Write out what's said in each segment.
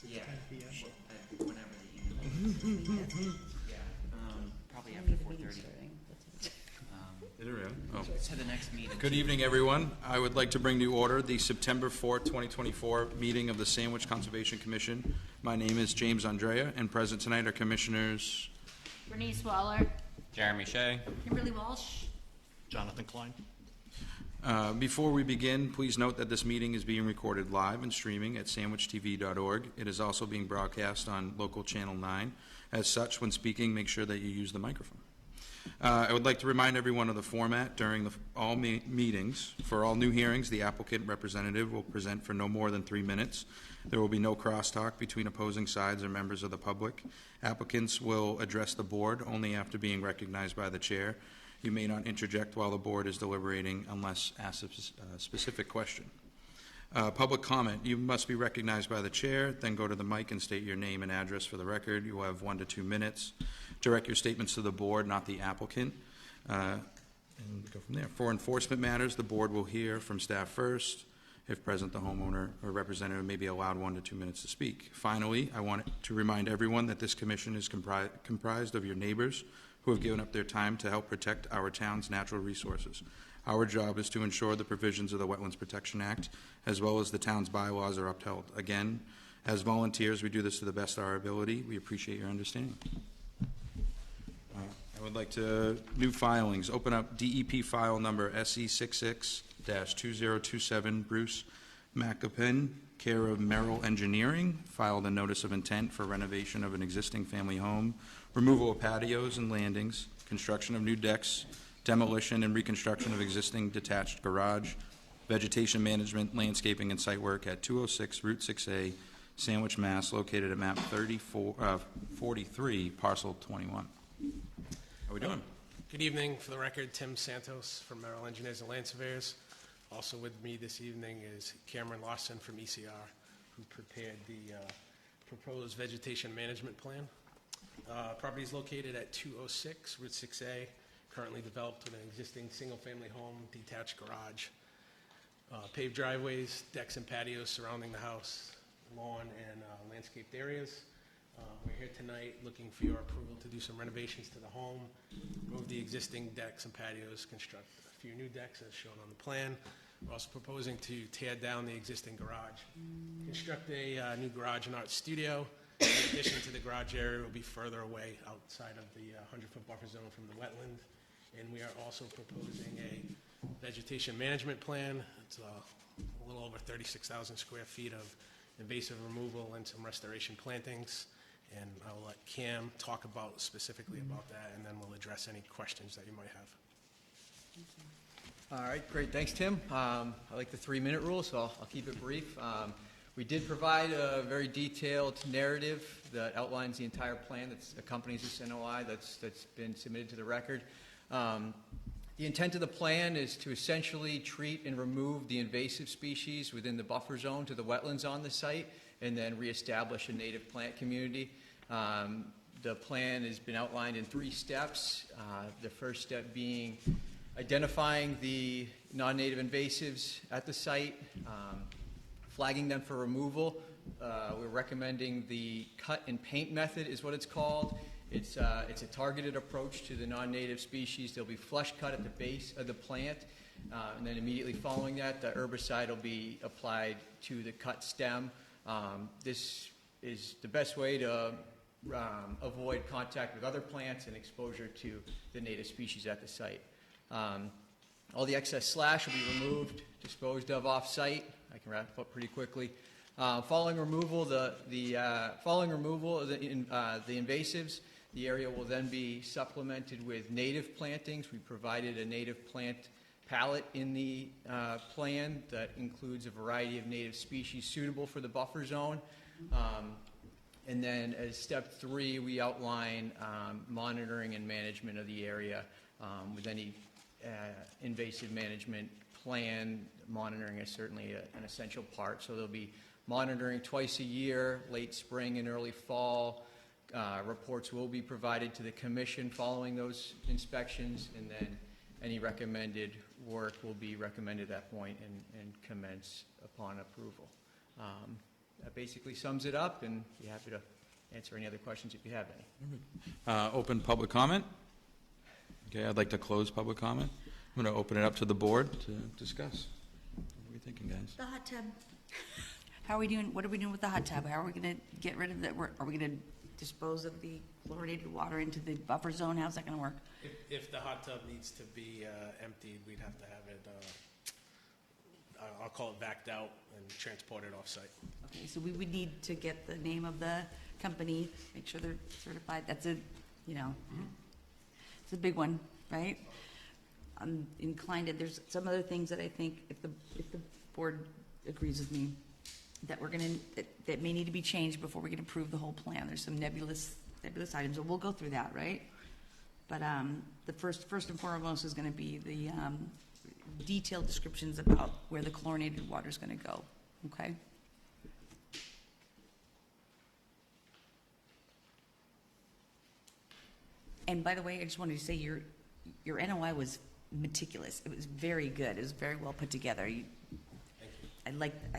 Yeah, 10 p.m. whenever the email. Yeah, probably after 4:30. Is it really? Oh. To the next meeting. Good evening, everyone. I would like to bring to order the September 4th, 2024 meeting of the Sandwich Conservation Commission. My name is James Andrea, and present tonight are Commissioners Bernice Waller, Jeremy Shea. Kimberly Walsh. Jonathan Klein. Before we begin, please note that this meeting is being recorded live and streaming at sandwichtv.org. It is also being broadcast on local channel 9. As such, when speaking, make sure that you use the microphone. I would like to remind everyone of the format during all meetings. For all new hearings, the applicant representative will present for no more than 3 minutes. There will be no crosstalk between opposing sides or members of the public. Applicants will address the board only after being recognized by the chair. You may not interject while the board is deliberating unless asked a specific question. Public comment. You must be recognized by the chair, then go to the mic and state your name and address for the record. You will have 1 to 2 minutes. Direct your statements to the board, not the applicant, and go from there. For enforcement matters, the board will hear from staff first. If present, the homeowner or representative may be allowed 1 to 2 minutes to speak. Finally, I want to remind everyone that this commission is comprised of your neighbors who have given up their time to help protect our town's natural resources. Our job is to ensure the provisions of the Wetlands Protection Act, as well as the town's bylaws, are upheld. Again, as volunteers, we do this to the best of our ability. We appreciate your understanding. I would like to, new filings, open up DEP file number SE66-2027, Bruce McApin, care of Merrill Engineering, filed a notice of intent for renovation of an existing family home, removal of patios and landings, construction of new decks, demolition and reconstruction of existing detached garage, vegetation management, landscaping, and site work at 206 Route 6A, Sandwich, Mass., located at map 43, parcel 21. How are we doing? Good evening. For the record, Tim Santos from Merrill Engineers and Land Surveyors. Also with me this evening is Cameron Lawson from ECR, who prepared the proposed vegetation management plan. Property is located at 206 Route 6A, currently developed with an existing single-family home, detached garage, paved driveways, decks and patios surrounding the house, lawn and landscaped areas. We're here tonight looking for your approval to do some renovations to the home, remove the existing decks and patios, construct a few new decks as shown on the plan. We're also proposing to tear down the existing garage, construct a new garage and art studio. In addition to the garage area, will be further away outside of the 100-foot buffer zone from the wetland. And we are also proposing a vegetation management plan. It's a little over 36,000 square feet of invasive removal and some restoration plantings. And I'll let Cam talk specifically about that, and then we'll address any questions that you might have. All right, great. Thanks, Tim. I like the 3-minute rule, so I'll keep it brief. We did provide a very detailed narrative that outlines the entire plan that accompanies this NOI that's been submitted to the record. The intent of the plan is to essentially treat and remove the invasive species within the buffer zone to the wetlands on the site, and then reestablish a native plant community. The plan has been outlined in 3 steps. The first step being identifying the non-native invasives at the site, flagging them for removal. We're recommending the cut and paint method is what it's called. It's a targeted approach to the non-native species. They'll be flush cut at the base of the plant, and then immediately following that, the herbicide will be applied to the cut stem. This is the best way to avoid contact with other plants and exposure to the native species at the site. All the excess slash will be removed, disposed of off-site. I can wrap up pretty quickly. Following removal of the invasives, the area will then be supplemented with native plantings. We provided a native plant palette in the plan that includes a variety of native species suitable for the buffer zone. And then as step 3, we outline monitoring and management of the area with any invasive management plan. Monitoring is certainly an essential part. So there'll be monitoring twice a year, late spring and early fall. Reports will be provided to the commission following those inspections, and then any recommended work will be recommended at that point and commence upon approval. that basically sums it up, and be happy to answer any other questions if you have any. Open public comment. Okay, I'd like to close public comment. I'm going to open it up to the board to discuss. What are we thinking, guys? The hot tub. How are we doing, what are we doing with the hot tub? How are we gonna get rid of that? Are we gonna dispose of the fluoridated water into the buffer zone? How's that gonna work? If the hot tub needs to be emptied, we'd have to have it, I'll call it vacked out and transported off-site. Okay, so we would need to get the name of the company, make sure they're certified. That's a, you know, it's a big one, right? I'm inclined to, there's some other things that I think if the board agrees with me, that we're gonna, that may need to be changed before we can approve the whole plan. There's some nebulous items, and we'll go through that, right? But, the first and foremost is gonna be the, detailed descriptions about where the chlorinated water is gonna go, okay? And by the way, I just wanted to say your NOI was meticulous. It was very good. It was very well put together. I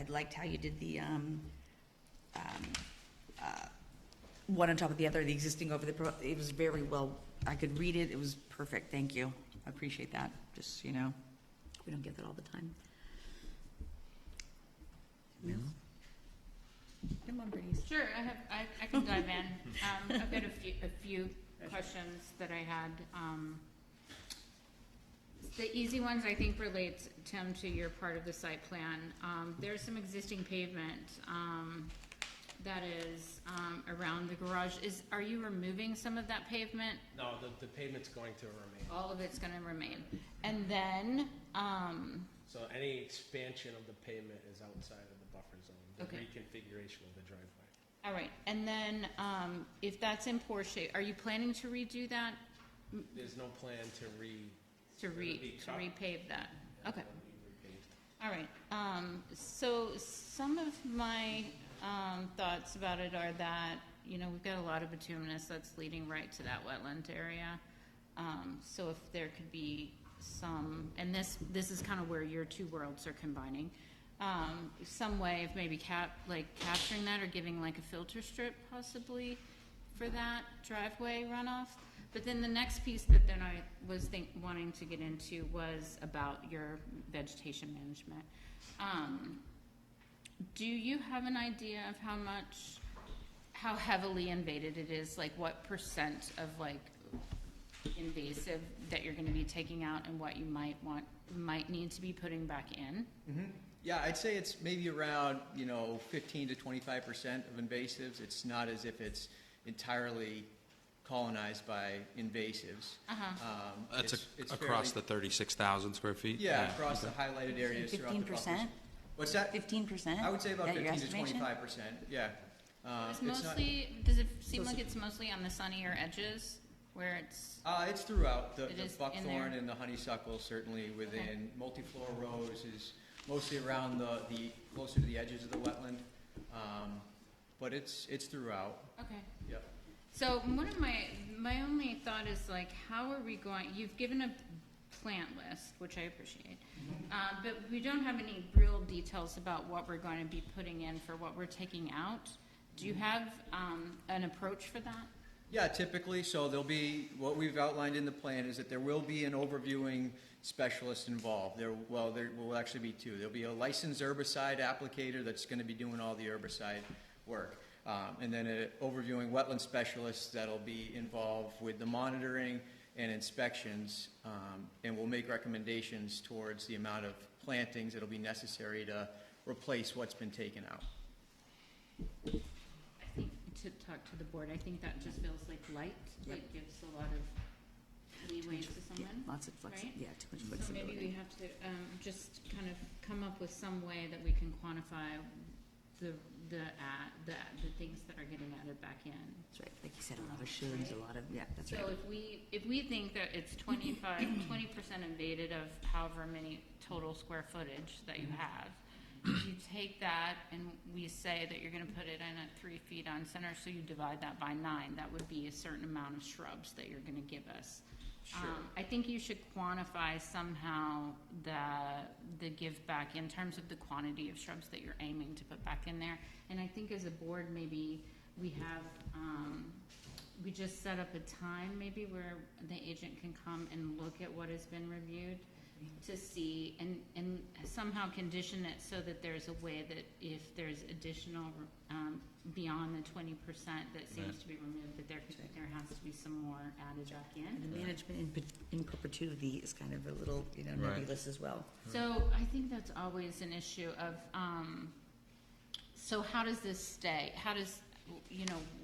liked how you did the one on top of the other, the existing over the. It was very well. I could read it. It was perfect. Thank you. I appreciate that. Just we don't get that all the time. No. Come on, Bernice. Sure, I can dive in. I've got a few questions that I had. The easy ones, I think, relates, Tim, to your part of the site plan. There's some existing pavement that is around the garage. Are you removing some of that pavement? No, the pavement's going to remain. All of it's going to remain. And then, So any expansion of the pavement is outside of the buffer zone, the Okay. reconfiguration of the driveway. all right, and then if that's in poor shape, are you planning to redo that, There's no plan to to cut. repave that? Okay. It'll be repaved. All right, so some of my thoughts about it are that, we've got a lot of bituminous that's leading right to that wetland area. So if there could be some, and this is kind of where your two worlds are combining, some way of maybe capturing that or giving like a filter strip possibly for that driveway runoff. But then the next piece that then I was wanting to get into was about your vegetation management. Do you have an idea of how heavily invaded it is? Like what percent of invasive that you're gonna be taking out and what you might need to be putting back in? Mm-hmm. Yeah, I'd say it's maybe around 15 to 25% of invasives. It's not as if it's entirely colonized by invasives. That's it's across fairly- the 36,000 square feet? Yeah, across the highlighted areas throughout the buffer 15%? zone. What's that? 15%? I would say about Is that your 15 to estimation? 25%. Yeah. It's It's not- mostly, does it seem like it's mostly on the sunnier edges where it's, It's throughout. The It is in buckthorn there? and the honeysuckle certainly within. Multiflora rose is mostly around the closer to the edges of the wetland. But it's throughout. okay. Yep. So one of my only thought is how are we going, you've given a plant list, which I appreciate, but we don't have any real details about what we're going to be putting in for what we're taking out. Do you have an approach for that? Yeah, typically, so there'll be, what we've outlined in the plan is that there will be an overviewing specialist involved. There will actually be two. There'll be a licensed herbicide applicator that's going to be doing all the herbicide work. And then an overviewing wetland specialist that'll be involved with the monitoring and inspections, and will make recommendations towards the amount of plantings that'll be necessary to replace what's been taken out. I think, to talk to the board, I think that just feels light, gives a lot of leeway to Yeah, someone. lots of flexibility. Right? Yeah, too much So maybe flexibility. we have to just kind of come up with some way that we can quantify the things that are getting added back in. That's right. Like you said, a lot of shoulds, a lot of, yeah, that's So right. if we think that it's 20% invaded of however many total square footage that you have, if you take that and we say that you're gonna put it in at 3 feet on center, so you divide that by 9, that would be a certain amount of shrubs that you're gonna give us. I think you should quantify somehow the give back in terms of the quantity of shrubs that you're aiming to put back in there. And I think as a board, maybe we have, we just set up a time maybe where the agent can come and look at what has been reviewed to see, and somehow condition it so that there's a way that if there's additional, beyond the 20% that seems to be removed, that there has to be some more added back in. And the management in perpetuity is kind of a little, Right. nebulous as well. So I think that's always an issue of, so how does this stay? How does,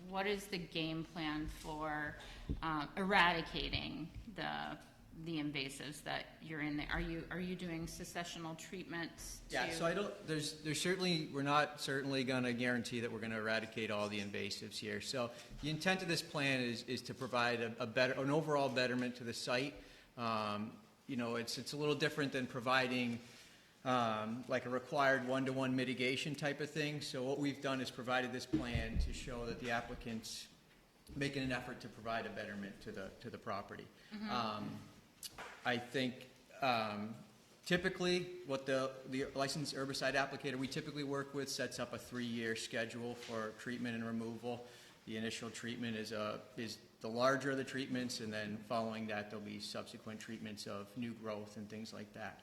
what is the game plan for eradicating the invasives that you're in there? Are you doing successional treatments? Yeah, so I don't, there's certainly, we're not certainly gonna guarantee that we're gonna eradicate all the invasives here. So the intent of this plan is to provide an overall betterment to the site. It's a little different than providing, like a required one-to-one mitigation type of thing. So what we've done is provided this plan to show that the applicant's making an effort to provide a betterment to the property. I think typically what the licensed herbicide applicator we typically work with sets up a 3-year schedule for treatment and removal. The initial treatment is the larger of the treatments, and then following that there'll be subsequent treatments of new growth and things like that.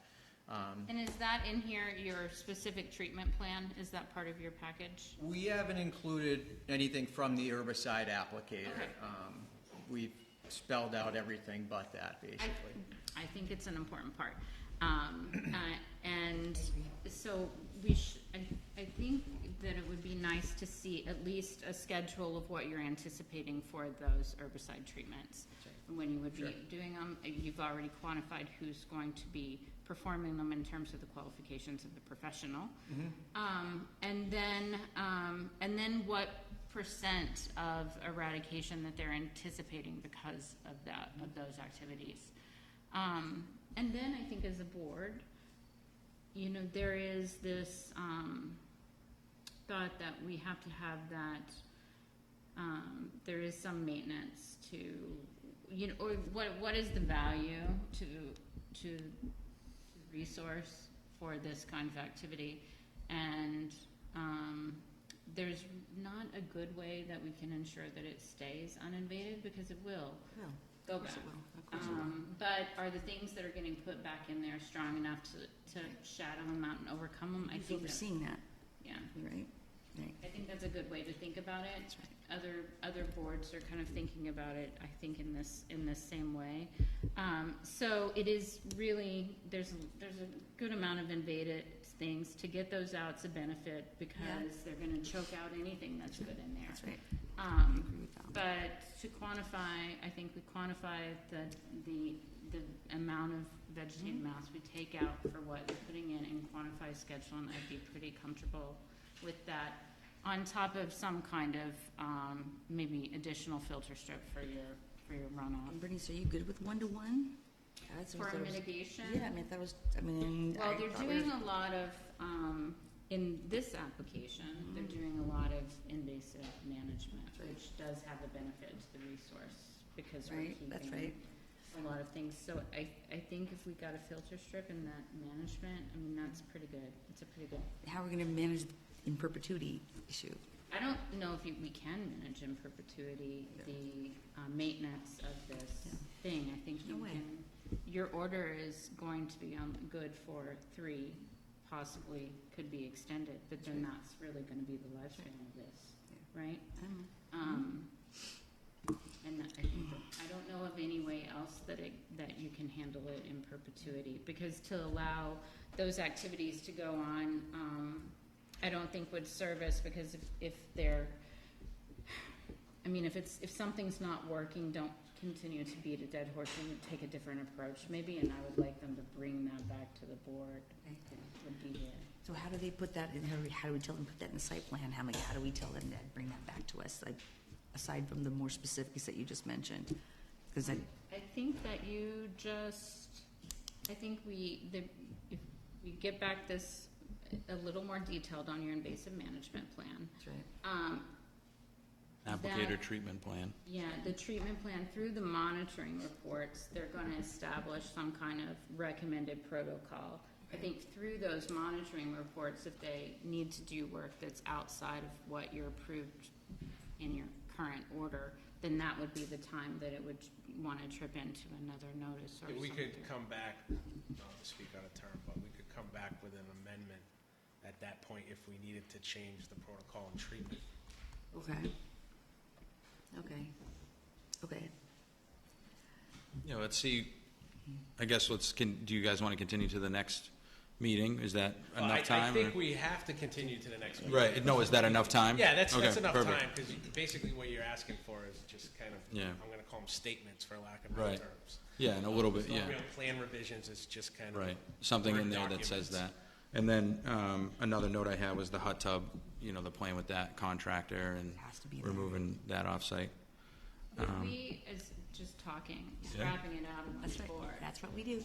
And is that in here, your specific treatment plan? Is that part of your package? We haven't included anything from the herbicide applicator. Okay. We've spelled out everything but that, basically. I think it's an important part. And so I think that it would be nice to see at least a schedule of what you're anticipating for those herbicide treatments. When you would be doing them, you've already quantified who's going to be performing them in terms of the qualifications of the professional. And then what percent of eradication that they're anticipating because of those activities. And then I think as a board, there is this thought that we have to have that there is some maintenance to, or what is the value to resource for this kind of activity, and there's not a good way that we can ensure that it stays uninvaded, because it will go back. But are the things that are getting put back in there strong enough to shadow them out and overcome them? I think We're seeing that, yeah. right? I think that's a good way to think about it. Other boards are kind of thinking about it, I think, in this same way. So it is really, there's a good amount of invaded things. To get those out is a benefit, because they're going to choke out anything that's good in there. That's right. But to quantify, I think we quantify the amount of vegetative mass we take out for what we're putting in, and quantify schedule, and I'd be pretty comfortable with that, on top of some kind of maybe additional filter strip for your runoff. And Bernice, are you good with 1-to-1? For mitigation? Yeah, Well, they're doing a lot of, in this application, they're doing a lot of invasive management, which does have a benefit to the resource, because we're keeping a lot of things. So I think if we got a filter strip in that management, that's pretty good. It's a pretty good. How are we going to manage in perpetuity issue? I don't know if we can manage in perpetuity the maintenance of this thing. I think you can. Your order is going to be good for 3, possibly could be extended, but then that's really going to be the lifespan of this, right? And I don't know of any way else that you can handle it in perpetuity, because to allow those activities to go on, I don't think would serve us, because if something's not working, don't continue to beat a dead horse, and take a different approach maybe, and I would like them to bring that back to the board. Would be here. So how do they put that in, how do we tell them to put that in the site plan? How do we tell them to bring that back to us, like, aside from the more specifics that you just mentioned? Because I think that you just, I think if we get back this a little more detailed on your invasive management plan. That's right. Applicator That- treatment plan. Yeah, the treatment plan, through the monitoring reports, they're gonna establish some kind of recommended protocol. I think through those monitoring reports, if they need to do work that's outside of what you're approved in your current order, then that would be the time that it would wanna trip into another notice or something. We could come back, not to speak out of turn, but we could come back with an amendment at that point if we needed to change the protocol and treatment. Okay. Okay. Yeah, let's see, I guess do you guys want to continue to the next meeting? Is that enough time? I think or- we have to continue to the next meeting. Right, no, is that enough time? Yeah, that's Okay, enough perfect. time, because basically what you're asking for is just kind of, Yeah. I'm gonna call them statements for lack of better Right. terms. Yeah, and a little bit, It's not yeah. real plan revisions, it's just kind of. Right, something in Word there that says documents. that. And then, another note I had was the hot tub, the plan with that contractor and Has to be there. removing that offsite. Would we, as just talking, scrapping it out of That's the right. board, That's what we do.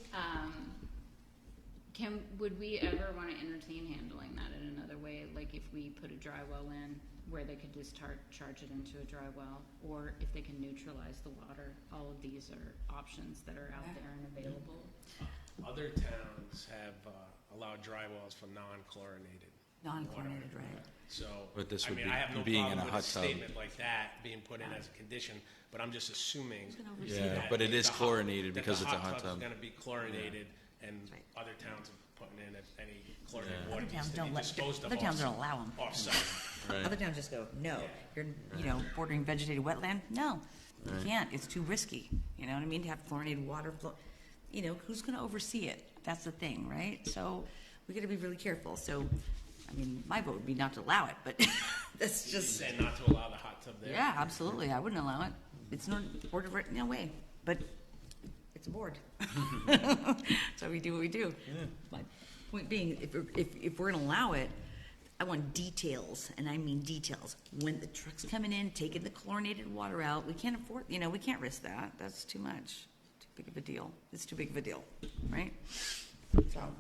would we ever wanna entertain handling that in another way? Like if we put a dry well in, where they could just charge it into a dry well, or if they can neutralize the water, all of these are options that are out there and available. Other towns have allowed dry wells for non-chlorinated. Non-chlorinated, right? So, But this I would mean, be I have no being in problem a with hot a tub. statement like that being put in as a condition, but I'm just assuming. gonna oversee Yeah, that? but it is the hot- chlorinated that because the it's a hot tub's tub. gonna be chlorinated, and Right. other towns are putting in any chlorinated Yeah. water Other towns needs to don't be let, disposed of other towns don't off- allow them. off-site. Right. Other towns just go, no, you're, bordering vegetated wetland, no, you Right. can't, it's too risky, you know what I mean, to have chlorinated water flow, who's gonna oversee it? That's the thing, right? So, we gotta be really careful, so, I mean, my vote would be not to allow it, but that's just, And not to allow the hot tub there. yeah, absolutely, I wouldn't allow it, it's not, board of, no way, but it's a board. So we do what we do. My point being, if we're gonna allow it, I want details, and I mean details. When the truck's coming in, taking the chlorinated water out, we can't afford, we can't risk that. That's too much. Too big of a deal. It's too big of a deal, right? So,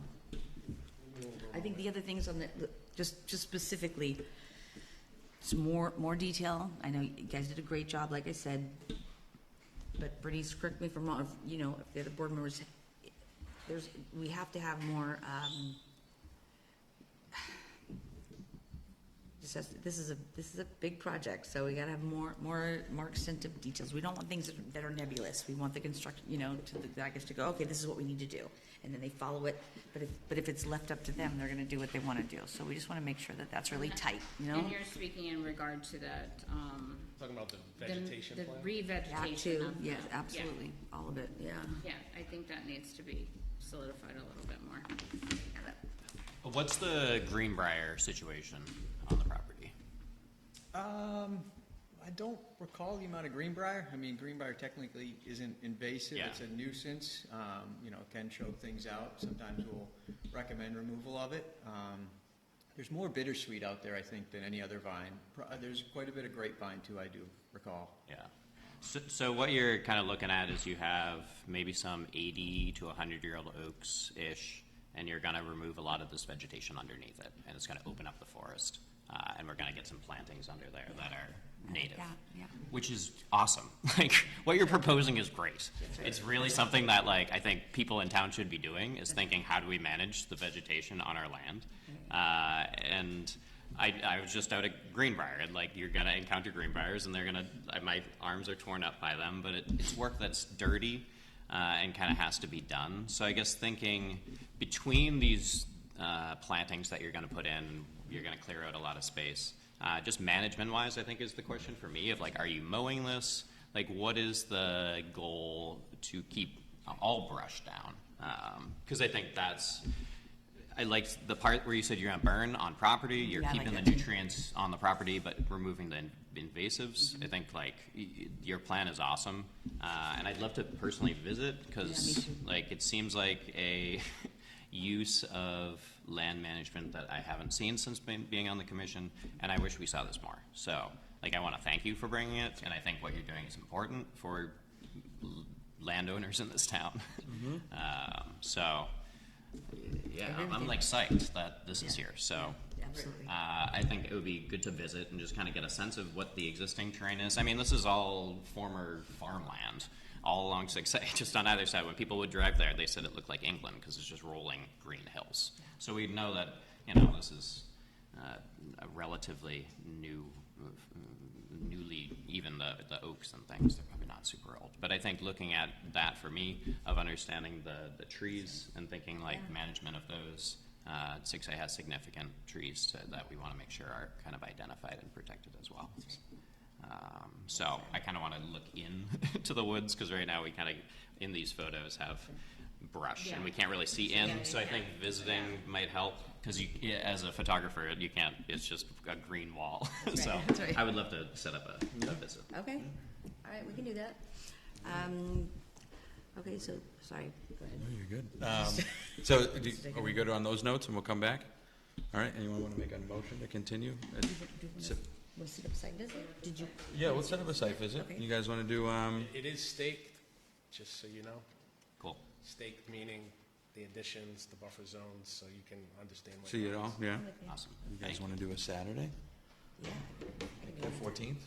I think the other things on the, just specifically, some more detail. I know you guys did a great job, like I said. But Bernice, correct me if I'm wrong, if the other board members, we have to have more, this is a big project, so we gotta have more extensive details. We don't want things that are nebulous. We want the construction, to the guys to go, okay, this is what we need to do. And then they follow it, but if it's left up to them, they're gonna do what they wanna do. So we just wanna make sure that that's really tight, And you're speaking in regard to that, Talking about the the vegetation plan. That revegetation too, of yes, the- absolutely, all of it, yeah. Yeah, I think that needs to be solidified a little bit more. What's the Greenbrier situation on the property? I don't recall the amount of Greenbrier. I mean, Greenbrier technically isn't invasive. Yeah. It's a nuisance. Can choke things out. Sometimes we'll recommend removal of it. There's more bittersweet out there, I think, than any other vine. There's quite a bit of grapevine, too, I do recall. Yeah. So what you're kind of looking at is you have maybe some 80 to 100-year-old oaks-ish, and you're going to remove a lot of this vegetation underneath it, and it's going to open up the forest. And we're going to get some plantings under there that are native, Yeah. which is awesome. Like, what you're proposing is great. It's really something that, I think people in town should be doing, is thinking, how do we manage the vegetation on our land? And I was just out at Greenbrier, and, you're going to encounter Greenbriers, and my arms are torn up by them, but it's work that's dirty and kind of has to be done. So I guess thinking between these plantings that you're going to put in, you're going to clear out a lot of space. Just management-wise, I think is the question for me of are you mowing this? What is the goal to keep all brush down? Because I think I liked the part where you said you're going to burn on property. You're Yeah, I like keeping the that too. nutrients on the property, but removing the invasives. I think your plan is awesome, and I'd love to personally visit because Yeah, me too. it seems like a use of land management that I haven't seen since being on the commission, and I wish we saw this more. So, I want to thank you for bringing it, and I think what you're doing is important for landowners in this town. So, yeah, I'm psyched that this is here. So, Yeah. Absolutely. I think it would be good to visit and just kind of get a sense of what the existing terrain is. I mean, this is all former farmland all along 6A, just on either side. When people would drive there, they said it looked like England because it's just rolling green hills. So we'd know that, this is a relatively newly, even the oaks and things, they're probably not super old. But I think looking at that for me, of understanding the trees and thinking like management of those, 6A has significant trees that we want to make sure are kind of identified and protected as well. So I kind of want to look in to the woods because right now we kind of, in these photos, have brush and we can't really see in. So I think visiting might help because as a photographer, you can't, it's just a green wall. So That's right. I would love to set up a visit. Okay, all right, we can do that. Okay, so, sorry, go ahead. No, you're good. So, are we good on those notes, and we'll come back? All right, anyone want to make a motion to continue? Want to sit up site visit? Did you? Yeah, we'll set up a site visit. Okay. You guys want to do, It is staked, just so you know. Cool. Staked meaning the additions, the buffer zones, so you can understand what. see it all? Yeah? Awesome. You guys Thank want to do a Saturday? Yeah, The 14th?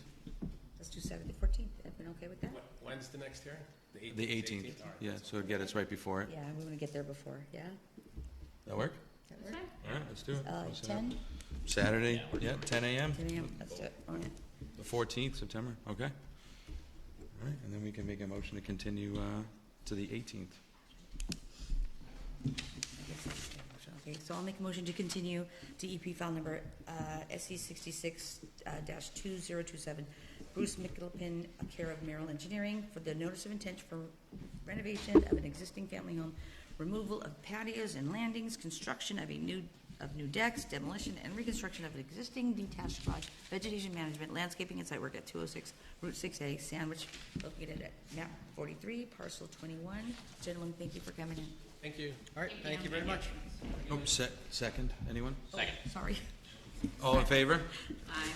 let's do Saturday 14th, everyone okay with that? When's the next hearing? The 18th. All right. Yeah, so get us right before it. Yeah, we want to get there before, yeah? That work? Does that work? All right, let's do it. We'll set up 10? Saturday, yeah, 10 a.m. 10 a.m., let's do it. All right. The 14th, September, okay. All right, and then we can make a motion to continue to the 18th. Okay, so I'll make a motion to continue to EP file number SC 66-2027, Bruce McAlpin, care of Merrill Engineering, for the notice of intent for renovation of an existing family home, removal of patios and landings, construction of new decks, demolition and reconstruction of an existing detached garage, vegetation management, landscaping and site work at 206 Route 6A, Sandwich, located at map 43, parcel 21. Gentlemen, thank you for coming in. Thank you. All right, thank you very much. Oh, second, anyone? Second. Sorry. All in favor? Aye.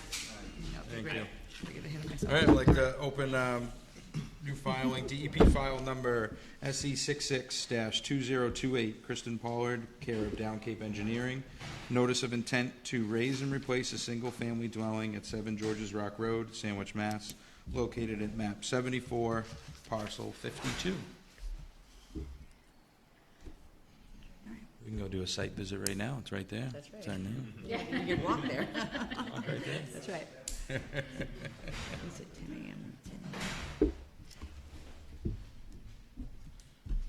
Thank you. I get ahead of myself. All right, I'd like to open new filing, DEP file number SC 66-2028, Kristen Pollard, care of Down Cape Engineering. Notice of intent to raise and replace a single-family dwelling at 7 Georges Rock Road, Sandwich, Mass., located at map 74, parcel 52. We can go do a site visit right now. It's right there. That's right. It's our name. Yeah, you can walk there. Right there. That's right. It's at 10 a.m. 10 a.m.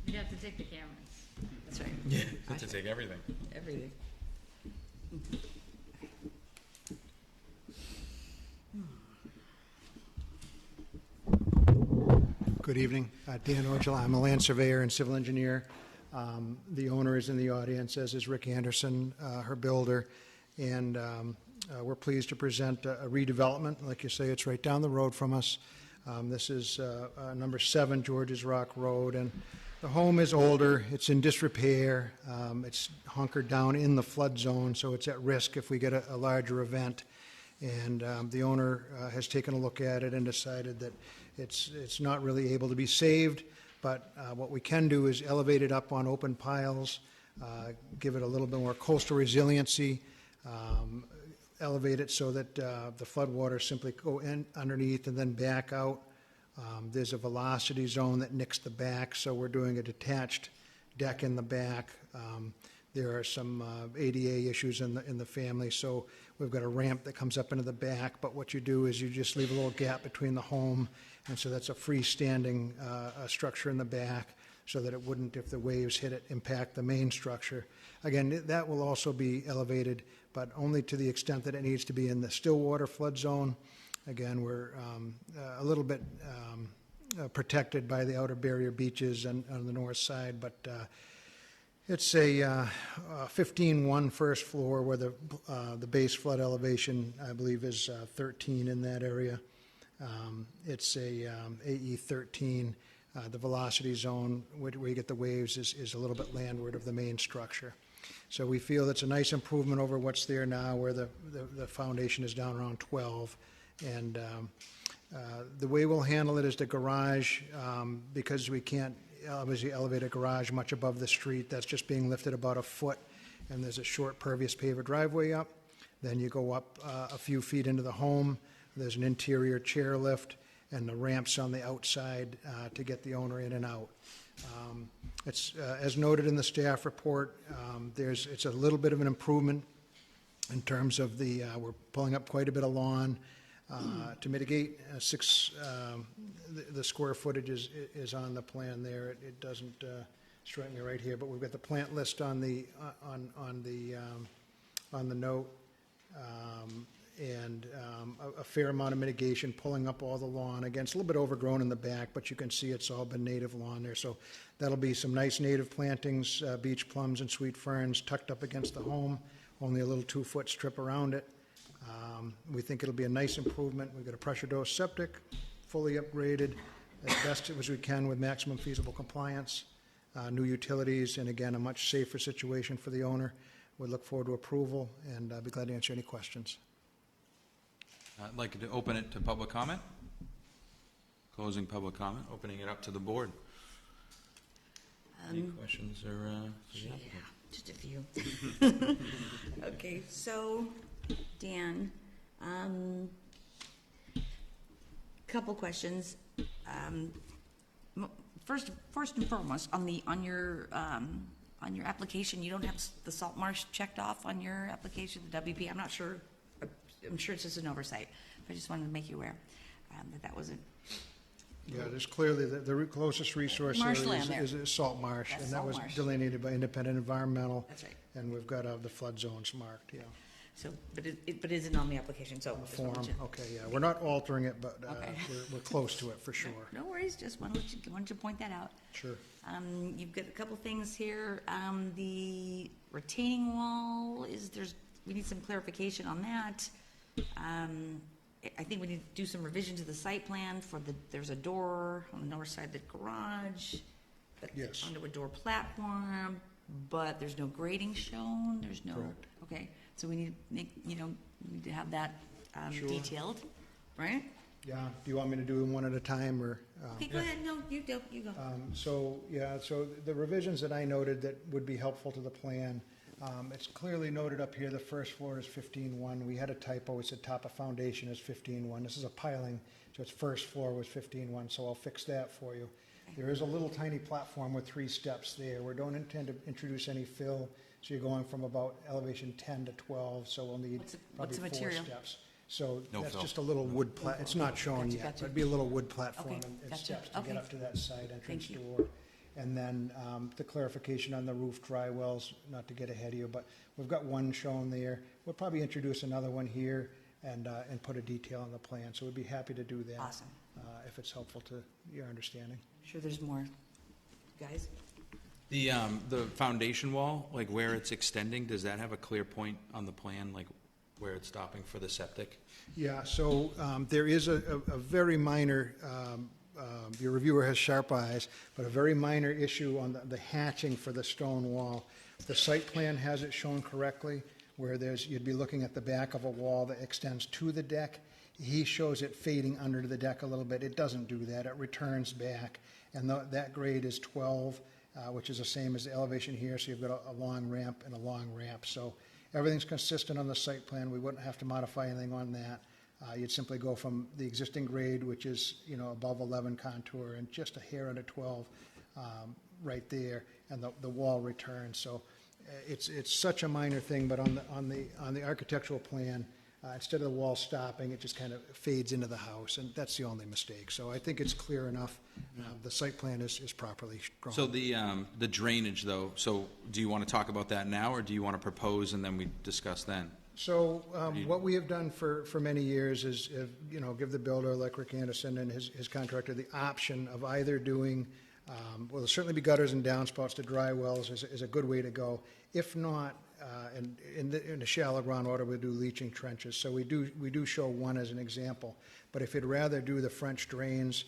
You'd have to take the cameras. That's right. Yeah, to take everything. Everything. Good evening. Dan Orgel. I'm a land surveyor and civil engineer. The owner is in the audience, as is Rick Anderson, her builder. And we're pleased to present a redevelopment. Like you say, it's right down the road from us. This is number 7 Georges Rock Road. And the home is older. It's in disrepair. It's hunkered down in the flood zone, so it's at risk if we get a larger event. And the owner has taken a look at it and decided that it's not really able to be saved, but what we can do is elevate it up on open piles, give it a little bit more coastal resiliency, elevate it so that the floodwaters simply go in underneath and then back out. There's a velocity zone that nicks the back, so we're doing a detached deck in the back. There are some ADA issues in the family, so we've got a ramp that comes up into the back, but what you do is you just leave a little gap between the home, and so that's a freestanding structure in the back so that it wouldn't, if the waves hit it, impact the main structure. Again, that will also be elevated, but only to the extent that it needs to be in the Stillwater flood zone. Again, we're a little bit protected by the outer barrier beaches on the north side, but it's a 15-1 first floor where the base flood elevation, I believe, is 13 in that area. It's a AE 13. The velocity zone where you get the waves is a little bit landward of the main structure. So we feel it's a nice improvement over what's there now, where the foundation is down around 12. And the way we'll handle it is the garage, because we can't obviously elevate a garage much above the street. That's just being lifted about a foot, and there's a short pervious paver driveway up. Then you go up a few feet into the home. There's an interior chair lift and the ramps on the outside to get the owner in and out. It's, as noted in the staff report, it's a little bit of an improvement in terms of we're pulling up quite a bit of lawn to mitigate the square footage is on the plan there. It doesn't strike me right here, but we've got the plant list on the note, and a fair amount of mitigation, pulling up all the lawn. Again, it's a little bit overgrown in the back, but you can see it's all been native lawn there. So that'll be some nice native plantings, beach plums and sweet ferns tucked up against the home, only a little 2-foot strip around it. We think it'll be a nice improvement. We've got a pressure dose septic, fully upgraded as best as we can with maximum feasible compliance, new utilities, and again, a much safer situation for the owner. We look forward to approval, and I'll be glad to answer any questions. I'd like to open it to public comment. Closing public comment, opening it up to the board. Any questions or? For the applicant? Just a few. Okay, so, Dan, couple questions. First and foremost, on your application, you don't have the salt marsh checked off on your application, the WP. I'm not sure. I'm sure it's just an oversight. But I just wanted to make you aware that wasn't. Yeah, there's clearly, the closest resource Marshland area there. is salt marsh, That's and that salt was marsh. delineated by independent environmental. That's right. And we've got the flood zones marked, yeah. So, but it isn't on the application. So just wanted Form, to- okay, yeah, we're not altering it, but Okay. we're close to it for sure. No worries. Just wanted to point that out. Sure. You've got a couple things here. The retaining wall we need some clarification on that. I think we need to do some revision to the site plan there's a door on the north side of the garage. Yes. Onto a door platform, but there's no grading shown. There's no. Correct. Okay, so we need to have that Sure. detailed, right? Yeah, do you want me to do them one at a time, or? Okay, go ahead. No, you go. So the revisions that I noted that would be helpful to the plan, it's clearly noted up here, the first floor is 15.1. We had a typo, it said top of foundation is 15.1. This is a piling, so its first floor was 15.1, so I'll fix that for you. There is a little tiny platform with 3 steps there. We don't intend to introduce any fill, so you're going from about elevation 10 to 12, so we'll need What's the probably 4 material? steps. So No that's fill. just a little wood it's not shown Gotcha, yet, gotcha. but it'd be a little wood platform Okay, and gotcha. steps to Okay. get up to that side entrance Thank you. door. And then the clarification on the roof dry wells, not to get ahead of you, but we've got one shown there. We'll probably introduce another one here and put a detail on the plan. So we'd be happy to do that. Awesome. If it's helpful to your understanding. Sure, there's more. Guys? The foundation wall, like where it's extending, does that have a clear point on the plan, like where it's stopping for the septic? Yeah, so there is a very minor, your reviewer has sharp eyes, but a very minor issue on the hatching for the stone wall. The site plan has it shown correctly, where you'd be looking at the back of a wall that extends to the deck. He shows it fading under the deck a little bit. It doesn't do that. It returns back. And that grade is 12, which is the same as the elevation here, so you've got a long ramp and a long ramp. So everything's consistent on the site plan. We wouldn't have to modify anything on that. You'd simply go from the existing grade, which is, above 11 contour, and just a hair under 12 right there, and the wall returns. So it's such a minor thing, but on the architectural plan, instead of the wall stopping, it just kind of fades into the house, and that's the only mistake. So I think it's clear enough. The site plan is properly drawn. So the drainage though, so do you want to talk about that now, or do you want to propose and then we discuss then? So what we have done for many years is, give the builder, like Rick Anderson and his contractor, the option of either doing, well, there'll certainly be gutters and downspouts to dry wells is a good way to go. If not, in the shallow groundwater, we do leaching trenches. So we do show one as an example. But if you'd rather do the French drains,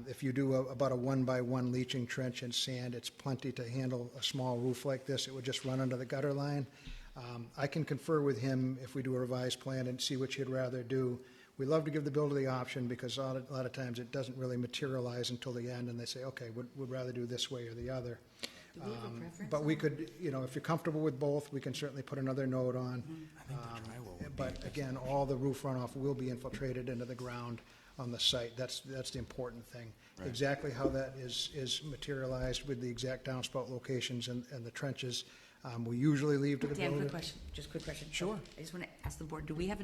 if you do about a 1-by-1 leaching trench in sand, it's plenty to handle a small roof like this. It would just run under the gutter line. I can confer with him if we do a revised plan and see what he'd rather do. We love to give the builder the option because a lot of times it doesn't really materialize until the end, and they say, okay, would rather do this way or the other. Do we have a preference But we on- could, if you're comfortable with both, we can certainly put another note on. But again, all the roof runoff will be infiltrated into the ground on the site. That's the important thing. Right. Exactly how that is materialized with the exact downspout locations and the trenches, we usually leave to the Dan, builder. quick question, just quick question. Sure. I just want to ask the board, do we have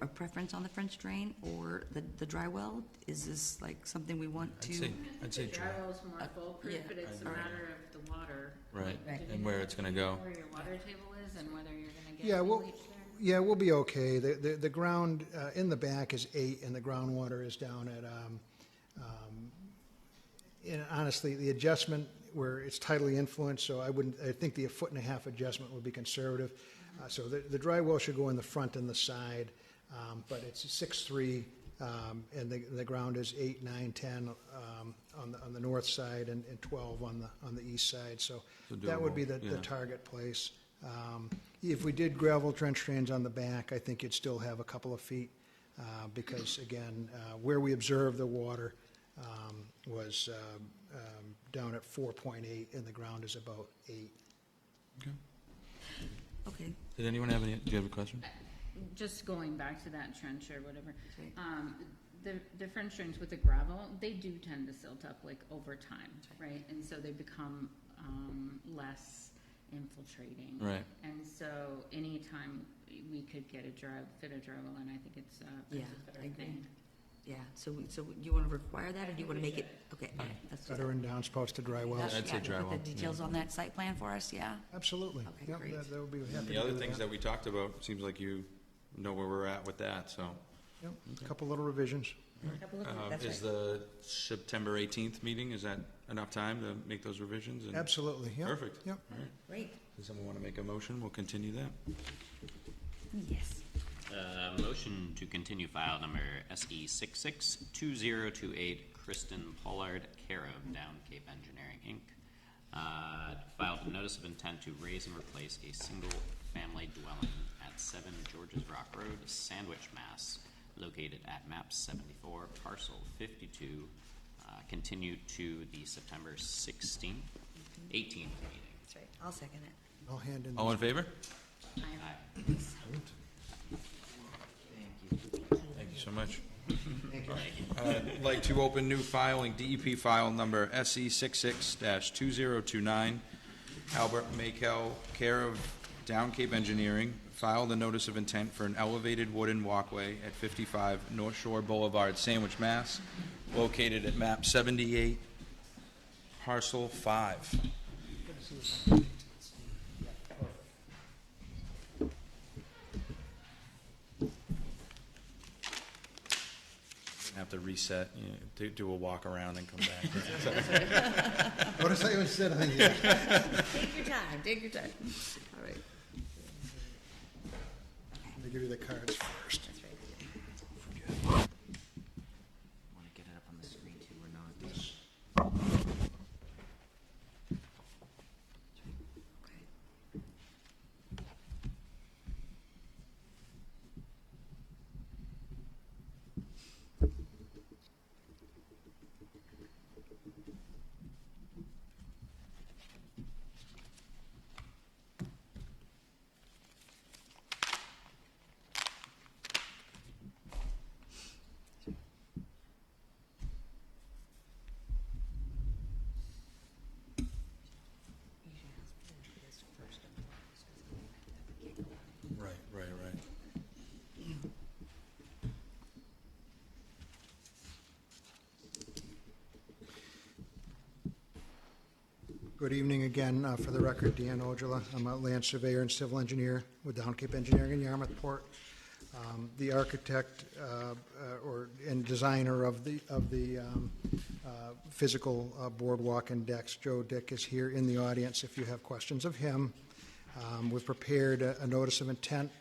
a preference on the French drain or the dry well? Is this like something we want I'd to? say, I'd say The dry. drywall's more foolproof, yeah. but it's a matter of the water. Right, Like, and where it's gonna go. Where your water table is and whether you're gonna get Yeah, any well, leach there. yeah, we'll be okay. The ground in the back is 8, and the groundwater is down at, and honestly, the adjustment where it's tidally influenced, so I think the 1.5-foot adjustment would be conservative. So the dry well should go in the front and the side, but it's 6'3", and the ground is 8, 9, 10 on the north side and 12 on the east side. So So that would be doable, the yeah. target place. If we did gravel trench drains on the back, I think you'd still have a couple of feet, because again, where we observed the water was down at 4.8, and the ground is about 8. Okay, Did anyone have any, do you have a question? Just going back to that trench or whatever, right. the French drains with the gravel, they do tend to silt up like over time, right? And so they become less infiltrating. Right. And so anytime we could get fit a drywall in, I think it's a Yeah, better I agree. thing. yeah, so you want to require that, or do you want to make it, okay, all right, let's do that. Gutter and downspouts to dry wells. I'd say Yeah, dry well, put the details on that site plan for us, yeah? Absolutely. Okay, Yep, great. that would be happy to The other do things that we talked about, seems like you know where we're at with that, so. Yep, a couple little revisions. That's Is right. the September 18th meeting, is that enough time to make those revisions? And- Absolutely, yep. Perfect. Yep. All right. Great, Does someone want to make a motion? We'll continue that. yes. Motion to continue file number SE 662028, Kristen Pollard, care of Down Cape Engineering, Inc. Filed a notice of intent to raise and replace a single-family dwelling at 7 Georges Rock Road, Sandwich, Mass., located at map 74, parcel 52, continued to the September 18th meeting. That's right, I'll second it. I'll hand in. All in favor? I- Thank you so much. I'd like to open new filing, DEP file number SE 66-2029, Albert Makel, care of Down Cape Engineering, filed a notice of intent for an elevated wooden walkway at 55 North Shore Boulevard, Sandwich, Mass., located at map 78, parcel 5. Have to reset, do a walk around and come back. Notice I even said, I think, yeah. Take your time, take your time. All right, Let me give you the cards first. that's right. Want to get it up on the screen too or not? Okay. Right. Good evening again. For the record, Dan Ojala. I'm a land surveyor and civil engineer with Down Cape Engineering in Yarmouthport. The architect and designer of the physical boardwalk and decks, Joe Dick, is here in the audience if you have questions of him. We've prepared a notice of intent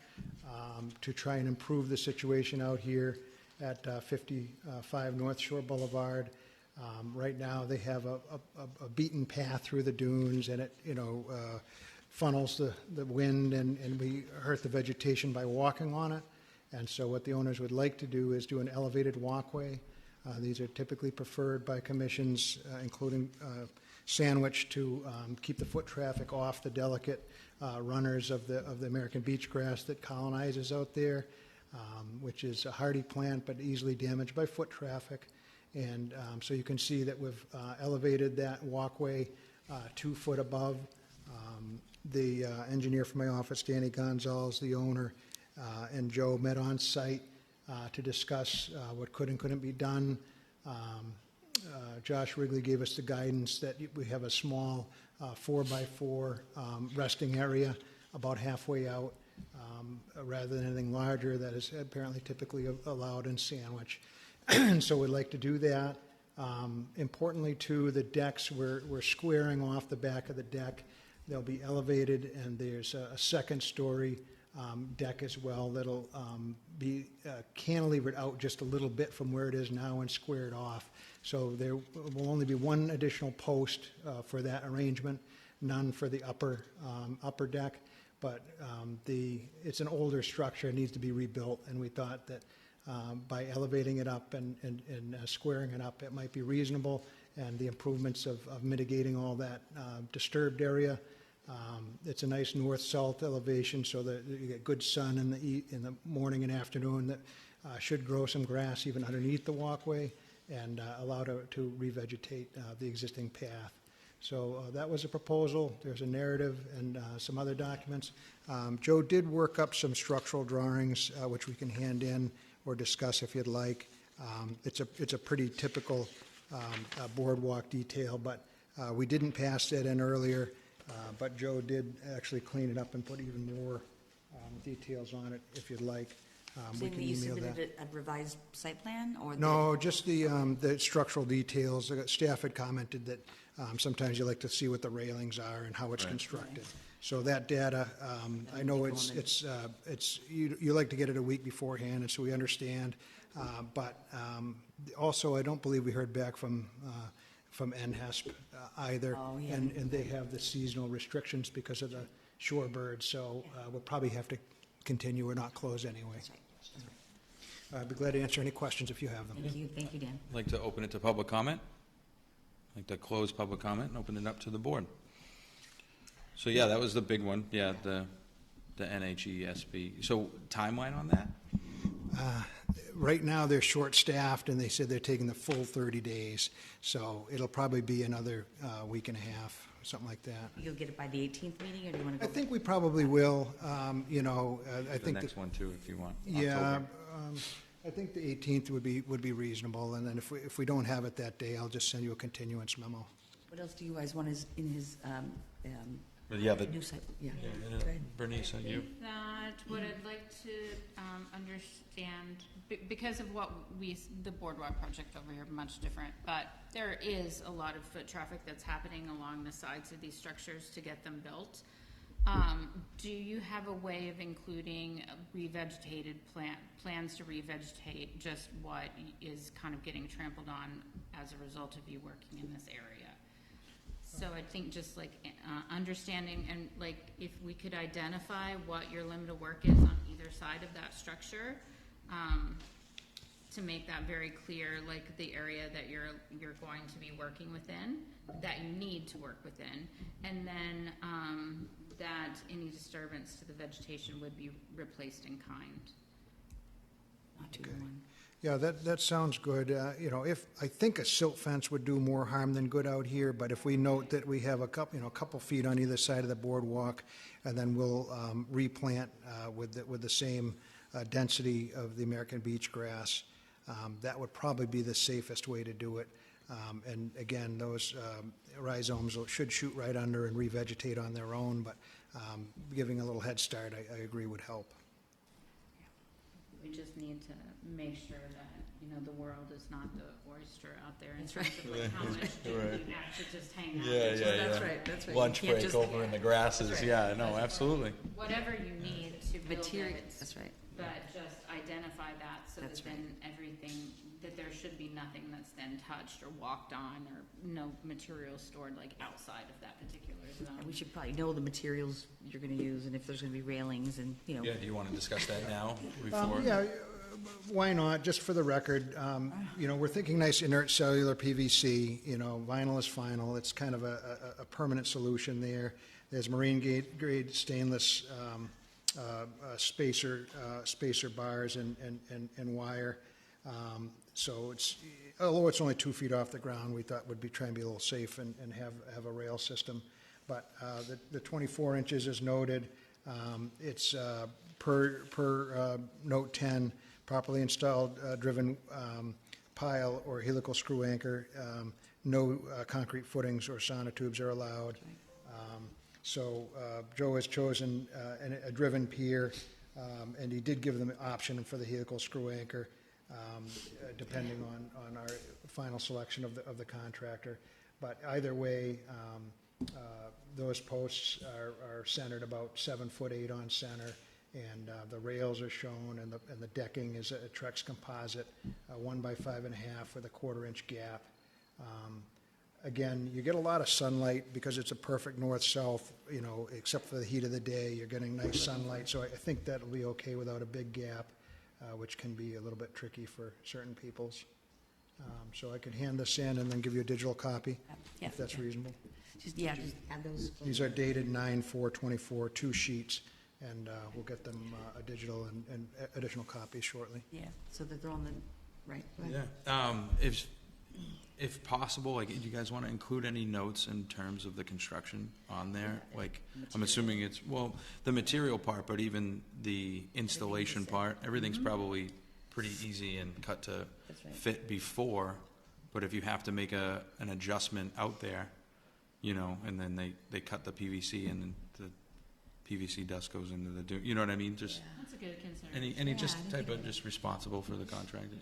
to try and improve the situation out here at 55 North Shore Boulevard. Right now, they have a beaten path through the dunes, and it, funnels the wind, and we hurt the vegetation by walking on it. And so what the owners would like to do is do an elevated walkway. These are typically preferred by commissions, including Sandwich to keep the foot traffic off the delicate runners of the American beach grass that colonizes out there, which is a hardy plant but easily damaged by foot traffic. And so you can see that we've elevated that walkway 2 foot above. The engineer from my office, Danny Gonzalez, the owner, and Joe met on site to discuss what could and couldn't be done. Josh Wrigley gave us the guidance that we have a small 4x4 resting area about halfway out, rather than anything larger that is apparently typically allowed in Sandwich. And so we'd like to do that. Importantly, too, the decks, we're squaring off the back of the deck. They'll be elevated, and there's a second-story deck as well that'll be cantilevered out just a little bit from where it is now and squared off. So there will only be one additional post for that arrangement, none for the upper deck. But it's an older structure, it needs to be rebuilt, and we thought that by elevating it up and squaring it up, it might be reasonable, and the improvements of mitigating all that disturbed area. It's a nice north-south elevation, so that you get good sun in the morning and afternoon that should grow some grass even underneath the walkway and allow to revegetate the existing path. So that was a proposal. There's a narrative and some other documents. Joe did work up some structural drawings, which we can hand in or discuss if you'd like. It's a pretty typical boardwalk detail, but we didn't pass that in earlier, but Joe did actually clean it up and put even more details on it if you'd like. We Saying can that you email that. submitted a revised site plan, or? No, just the structural details. Staff had commented that sometimes you like to see what the railings are and how it's constructed. So that data, I know it's you like to get it a week beforehand, and so we understand. But also, I don't believe we heard back from NHESP either, Oh, yeah. and they have the seasonal restrictions because of the shorebirds. So we'll probably have to continue or not close anyway. That's right. I'd be glad to answer any questions if you have them. Thank you, Dan. I'd like to open it to public comment. I'd like to close public comment and open it up to the board. So yeah, that was the big one, yeah, the NHESB. So timeline on that? Right now, they're short-staffed, and they said they're taking the full 30 days. So it'll probably be another week and a half, something like that. You'll get it by the 18th meeting, or do you want to I go? think we probably will. I The think next one too, if you want. yeah, October. I think the 18th would be reasonable. And then if we don't have it that day, I'll just send you a continuance memo. What else do you guys want in his But yeah, new site? Yeah. yeah, Go ahead. Bernice, I you? think that what I'd like to understand, because of what the boardwalk project over here, much different, but there is a lot of foot traffic that's happening along the sides of these structures to get them built. Do you have a way of including revegetated plans to revegetate just what is kind of getting trampled on as a result of you working in this area? So I think just like understanding, and like if we could identify what your limit of work is on either side of that structure, to make that very clear, like the area that you're going to be working within, that you need to work within, and then that any disturbance to the vegetation would be replaced in kind. Not 2 to 1. Yeah, that sounds good. If I think a silt fence would do more harm than good out here, but if we note that we have a couple feet on either side of the boardwalk, and then we'll replant with the same density of the American beach grass, that would probably be the safest way to do it. And again, those rhizomes should shoot right under and revegetate on their own, but giving a little head start, I agree, would help. We just need to make sure that, the world is not the oyster out there in That's terms of like how much do you have to just hang out. That's right. Lunch You can't break just- over in the grasses, That's right. yeah, no, absolutely. Whatever you need to build Material, it, that's right. but just identify that so That's that then everything, that there should be nothing that's then touched or walked on, or no material stored like outside of that particular And zone. we should probably know the materials you're going to use, and if there's going to be railings, and, Yeah, do you want to discuss that now before? Yeah, why not, just for the record, we're thinking nice inert cellular PVC, vinyl is final, it's kind of a permanent solution there. There's marine grade stainless spacer bars and wire. So although it's only 2 feet off the ground, we thought would be trying to be a little safe and have a rail system. But the 24 inches is noted. It's per note 10, properly installed driven pile or helical screw anchor. No concrete footings or sonotubes are allowed. So Joe has chosen a driven pier, and he did give them an option for the helical screw anchor, depending on our final selection of the contractor. But either way, those posts are centered about 7'8" on center, and the rails are shown, and the decking is a Trex composite, 1 by 5.5 with a 1/4 inch gap. Again, you get a lot of sunlight because it's a perfect north-south, except for the heat of the day, you're getting nice sunlight. So I think that'll be okay without a big gap, which can be a little bit tricky for certain peoples. So I could hand this in and then give you a digital copy, if that's reasonable. Just add those. These are dated 9/4/24, 2 sheets, and we'll get them a digital and additional copies shortly. Yeah, so that they're on the, right. Yeah. If possible, like, do you guys want to include any notes in terms of the construction on there? Like, I'm assuming it's, well, the material part, but even the installation part, everything's probably pretty easy and cut to That's right. fit before. But if you have to make an adjustment out there, and then they cut the PVC and then the PVC dust goes into the, you know what I mean? Just That's a good concern. any Yeah, just I didn't type think of just responsible for the contractor,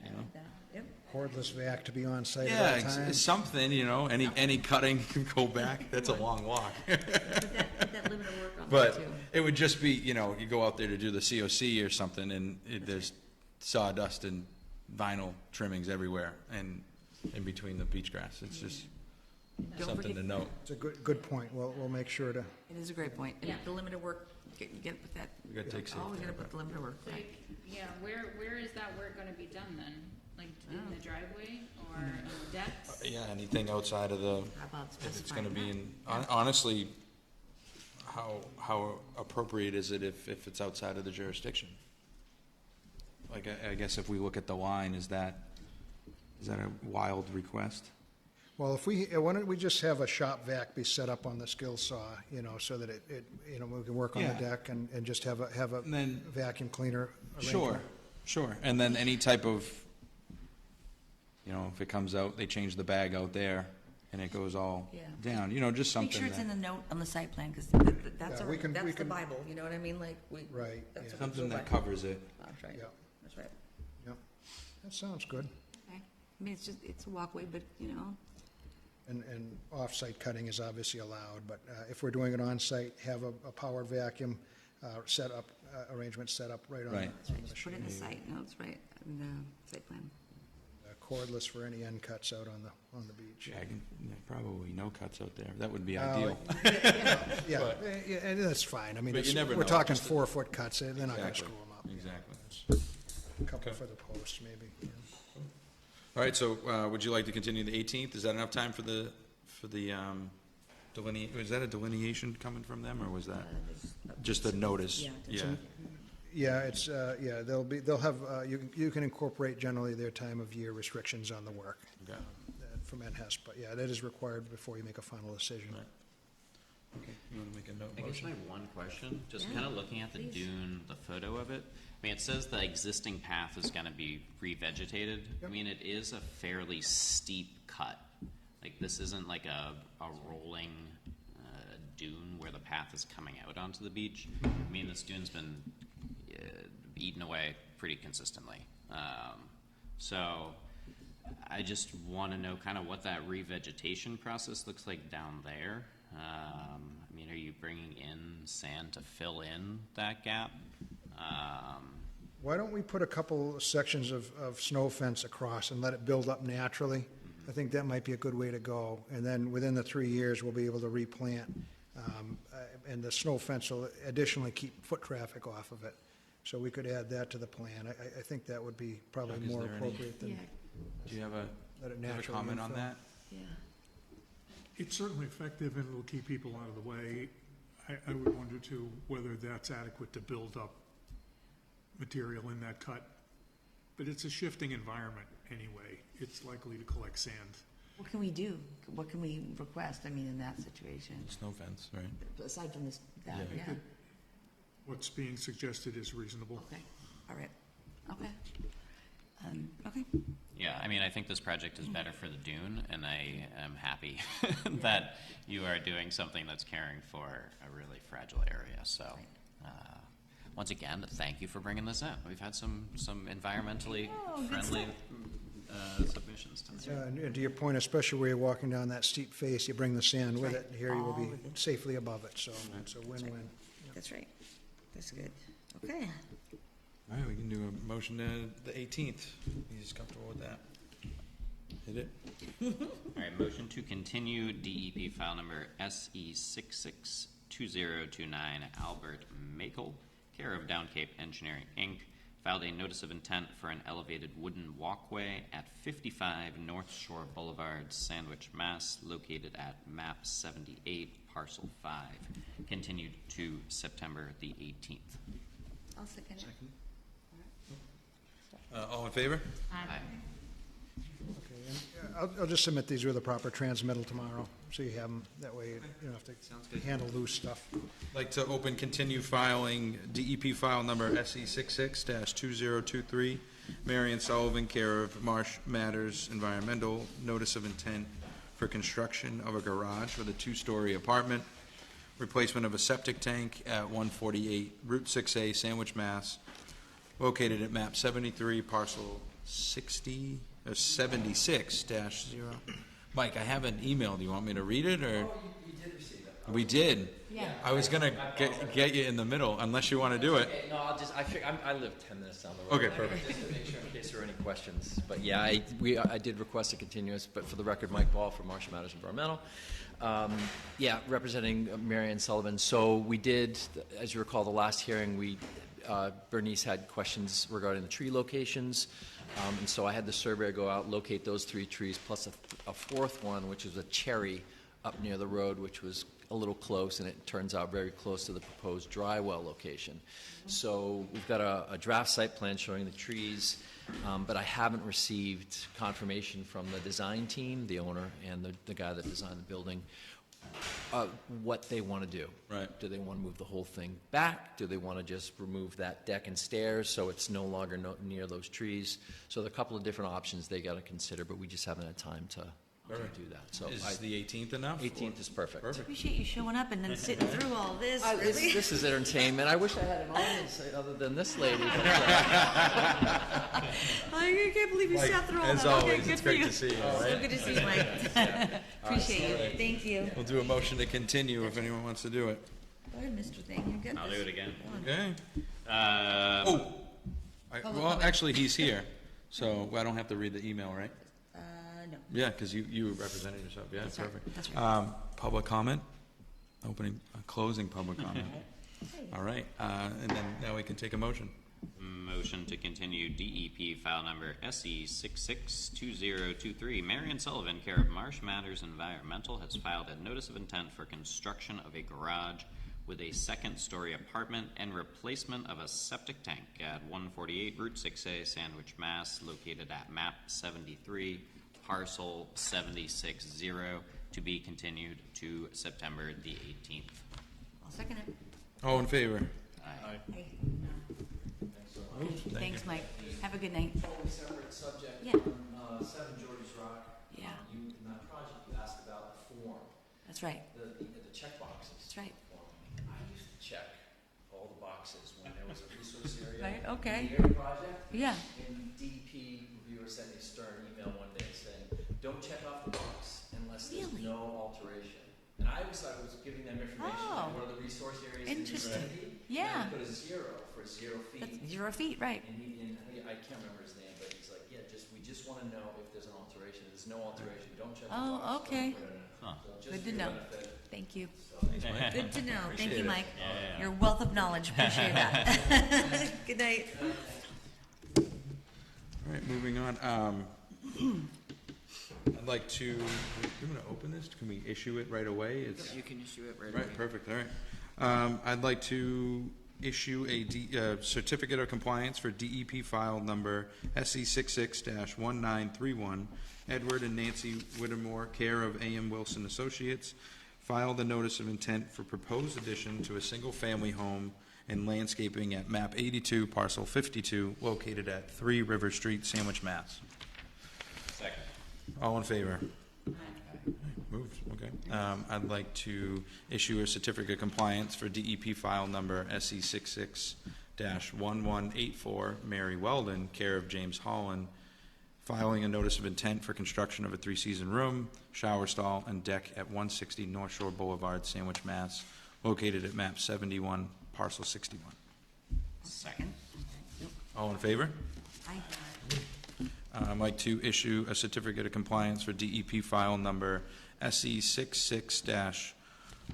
Yep. Cordless vac to be on site Yeah, at all times. something, any cutting can go back. That's a long walk. Put that limit of work on there But too. it would just be, you go out there to do the COC or something, and there's sawdust and vinyl trimmings everywhere, and in between the beach grass. It's just Don't something forget- to note. It's a good point. We'll make sure to, It is a great point. And Yeah. the limit of work, you get to put that, We gotta take safe always care gotta of put the limit of work. So, Right. where is that work gonna be done then? Like in the driveway or in the decks? Yeah, anything outside of the, How about if it's gonna specifying be that? in, honestly, how appropriate is it if it's outside of the jurisdiction? Like, I guess if we look at the line, is that a wild request? well, why don't we just have a shop vac be set up on the skill saw, so that it we can work on the Yeah. deck and just have a And then- vacuum cleaner arrangement. Sure. And then any type of, if it comes out, they change the bag out there, and it goes all Yeah. down, just Make something sure it's in that, the note on the site plan, because that's Yeah, we can- that's the can- Bible, you know what I mean? Like, Right, that's yeah. what we something go that by. covers it. That's right. Yeah. That's right. Yep. That sounds good. Okay. I mean, it's a walkway, but, And off-site cutting is obviously allowed, but if we're doing it on-site, have a powered vacuum arrangement set up right on Right. that's right. Just put it in the site notes, right, in the site plan. cordless for any end cuts out on the beach. Yeah, probably no cuts out there. That would be Uh, ideal. Yeah, and that's fine. I mean, But you never we're know, talking just a- 4-foot cuts, they're not gonna Exactly. screw them up. Exactly. A couple Okay. for the posts, maybe. Yeah. All right, so would you like to continue the 18th? Is that enough time for the was that a delineation coming from them, or was that just a notice? Yeah. Yeah. Yeah, they'll have, you can incorporate generally their time of year restrictions on the work Okay. from NHES, but yeah, that is required before you make a final decision. Right. Okay, you want to make a note I guess motion? my one question, just Yeah, kind of looking at the please. dune, the photo of it. I mean, it says the existing path is going to be revegetated. I mean, it is a fairly steep cut. Like, this isn't like a rolling dune where the path is coming out onto the beach. I mean, this dune's been eaten away pretty consistently. So I just want to know kind of what that revegetation process looks like down there. I mean, are you bringing in sand to fill in that gap? Why don't we put a couple sections of snow fence across and let it build up naturally? I think that might be a good way to go. And then within the 3 years, we'll be able to replant. And the snow fence will additionally keep foot traffic off of it. So we could add that to the plan. I think that would be probably Chuck, is more there any- appropriate than Do you have a, let it do you have a naturally comment on infill. that? Yeah. It's certainly effective and it'll keep people out of the way. I would wonder too whether that's adequate to build up material in that cut. But it's a shifting environment anyway. It's likely to collect sand. What can we do? What can we request, I mean, in that situation? Snow fence, right? Aside from this, that, Yeah. yeah? What's being suggested is reasonable. Okay, all right, okay. Okay, Yeah, I mean, I think this project is better for the dune, and I am happy that you are doing something that's caring for a really fragile area. So, once again, thank you for bringing this in. We've had some environmentally friendly submissions tonight. And to your point, especially where you're walking down that steep face, you bring the sand with it. Here you will All be with it. safely above it, so it's a win-win. that's right. That's good. Okay. All right, we can do a motion to the 18th. You just comfortable with that? Hit it? All right, motion to continue DEP file number SE 662029 Albert Makel, care of Down Cape Engineering, Inc., filed a notice of intent for an elevated wooden walkway at 55 North Shore Boulevard, Sandwich, Mass., located at map 78, parcel 5, continued to September the 18th. I'll second it. All in favor? Aye. Okay, and I'll just submit these with a proper transmittal tomorrow, so you have them. That way you don't have to handle loose stuff. Like to open continue filing DEP file number SE 66-2023, Marion Sullivan, care of Marsh Matters Environmental, notice of intent for construction of a garage with a 2-story apartment, replacement of a septic tank at 148 Route 6A, Sandwich, Mass., located at map 73, parcel 60, or 76-0. Mike, I have an email. Do you want me to read it, or? You did receive it. We did. Yeah. I was gonna get you in the middle, unless you want to do it. Okay, no, I live 10 minutes down the road. Okay, perfect. Just to make sure in case there are any questions. But yeah, I did request a continuous, but for the record, Mike Ball from Marsh Matters Environmental. Yeah, representing Marion Sullivan. So we did, as you recall, the last hearing, Bernice had questions regarding the tree locations. And so I had the surveyor go out, locate those 3 trees, plus a 4th one, which is a cherry up near the road, which was a little close, and it turns out very close to the proposed dry well location. So we've got a draft site plan showing the trees, but I haven't received confirmation from the design team, the owner, and the guy that designed the building, what they want to do. Right. Do they want to move the whole thing back? Do they want to just remove that deck and stairs so it's no longer near those trees? So there are a couple of different options they got to consider, but we just haven't had time to do that. So Is the 18th enough? 18th is perfect. Appreciate you showing up and then sitting through all this, This, really. this is entertainment. I wish I had an audience other than this lady. I can't believe you sat through all As that. Okay, always, good it's for great you. to see you, all So right? good to see you, Mike. Appreciate you. Thank you. We'll do a motion to continue if anyone wants to do it. Go ahead, Mr. Thing. You got I'll this. do it again. Okay. Public Well, comment. actually, he's here, so I don't have to read the email, right? No. Yeah, because you represented yourself. Yeah, That's right. perfect. That's right. Public comment? Closing public comment. All right, and then now we can take a motion. Motion to continue DEP file number SE 662023. Marion Sullivan, care of Marsh Matters Environmental, has filed a notice of intent for construction of a garage with a 2nd-story apartment and replacement of a septic tank at 148 Route 6A, Sandwich, Mass., located at map 73, parcel 760, to be continued to September the 18th. I'll second it. All in favor? Aye. Hey. Thanks, Mike. Have a good night. Totally separate subject. Yeah. 7 George's Rock. Yeah. In that project, you asked about the form, That's right. the check boxes. That's right. I used to check all the boxes when there was a resource area. Right, okay. In the area project, Yeah. and DEP reviewer sent me a stern email one day saying, don't check off the box unless there's Really? no alteration. And I always thought it was giving them information Oh. on what are the resource areas in the Interesting. vicinity. Yeah. And I put a 0 for 0 feet. That's 0 feet, right. And I can't remember his name, but he's like, yeah, Yeah, we just want to know if there's an alteration. If there's no alteration, don't check the Oh, box. don't okay. put it in. Huh. So just Good for to your know. benefit. Thank you. Thanks, Mike. Good to know. Thank you, it. Mike. Yeah. Your wealth of knowledge. Appreciate that. Good night. All right, moving on. I'd like to, do you want to open this? Can we issue it right away? It's You can issue it right away. right, perfect, all right. I'd like to issue a certificate of compliance for DEP file number SE 66-1931, Edward and Nancy Whittemore, care of AM Wilson Associates, filed a notice of intent for proposed addition to a single-family home and landscaping at map 82, parcel 52, located at 3 River Street, Sandwich, Mass. Second. All in favor? Moved, okay. I'd like to issue a certificate of compliance for DEP file number SE 66-1184, Mary Weldon, care of James Holland, filing a notice of intent for construction of a 3-season room, shower stall, and deck at 160 North Shore Boulevard, Sandwich, Mass., located at map 71, parcel 61. Second. All in favor? Aye. I'd like to issue a certificate of compliance for DEP file number SE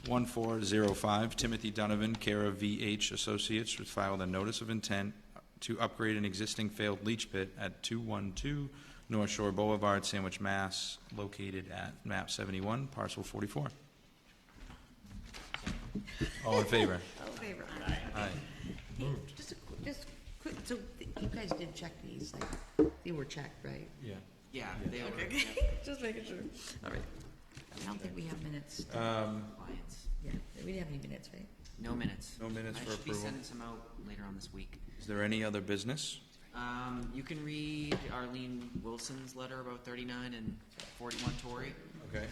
66-1405, Timothy Donovan, care of VH Associates, was filed a notice of intent to upgrade an existing failed leach pit at 212 North Shore Boulevard, Sandwich, Mass., located at map 71, parcel 44. All in favor? All in favor? Aye. Hey, just quick, so you guys did check these, like, they were checked, right? Yeah. Yeah, they were. Just making sure. All right. I don't think we have minutes. Compliance. Yeah, we didn't have any minutes, right? No minutes. No minutes for I should be approval. sending some out later on this week. Is there any other business? You can read Arlene Wilson's letter about 39 and 41 Torrey. Okay.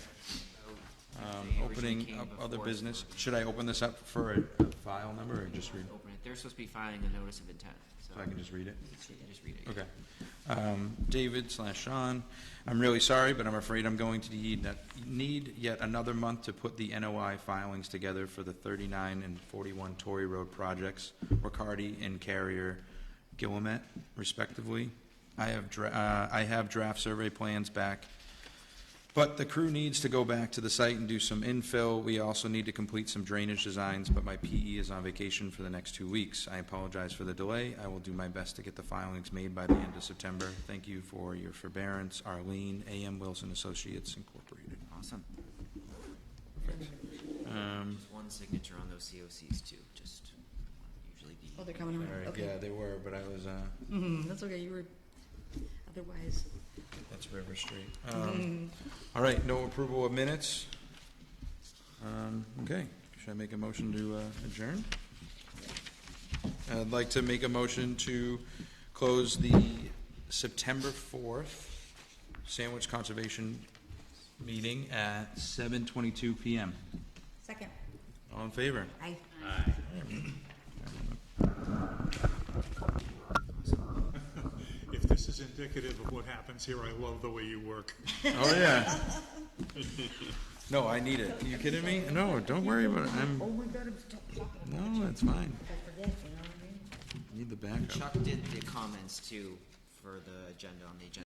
About they originally Opening came up other before. business. Should I open this up for a file number or just read? Open it. They're supposed to be filing a notice of intent, so So I can just read it? you can just read it. Okay. David/Sean, I'm really sorry, but I'm afraid I'm going to need yet another month to put the NOI filings together for the 39 and 41 Torrey Road projects, Riccardi and Carrier Gillimet, respectively. I have draft survey plans back, but the crew needs to go back to the site and do some infill. We also need to complete some drainage designs, but my PE is on vacation for the next 2 weeks. I apologize for the delay. I will do my best to get the filings made by the end of September. Thank you for your forbearance. Arlene, AM Wilson Associates Incorporated. Awesome. Perfect. There's one signature on those COCs too, just usually Oh, the. they're coming around, All right, okay. yeah, they were, but I was, That's okay, you were, otherwise. that's River Street. All right, no approval of minutes. Okay, should I make a motion to adjourn? I'd like to make a motion to close the September 4th Sandwich Conservation meeting at 7:22 PM. Second. All in favor? Aye. If this is indicative of what happens here, I love the way you work. Oh, yeah. No, I need it. You kidding me? No, don't worry about it. Oh my God, I'm still talking. No, it's fine. I forget, you know what I mean? Need the backup. Chuck did the comments too for the agenda on the agenda.